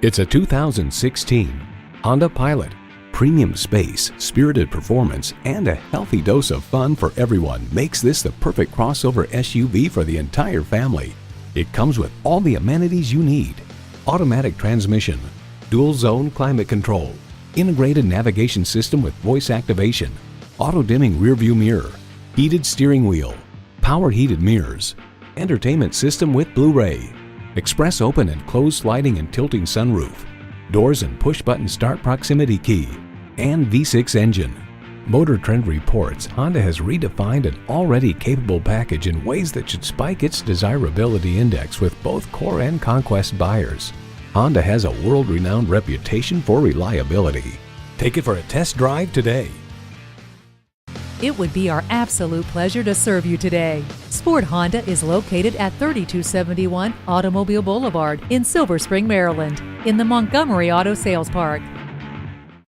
It's a 2016 Honda Pilot. Premium space, spirited performance, and a healthy dose of fun for everyone makes this the perfect crossover SUV for the entire family. It comes with all the amenities you need: automatic transmission, dual zone climate control, integrated navigation system with voice activation, auto-dimming rearview mirror, heated steering wheel, power heated mirrors, entertainment system with Blu-ray, express open and closed sliding and tilting sunroof, doors and push-button start proximity key, and V6 engine. Motor Trend reports Honda has redefined an already capable package in ways that should spike its desirability index with both core and conquest buyers. Honda has a world-renowned reputation for reliability. Take it for a test drive today. It would be our absolute pleasure to serve you today. Sport Honda is located at 3271 Automobile Boulevard in Silver Spring, Maryland, in the Montgomery Auto Sales Park.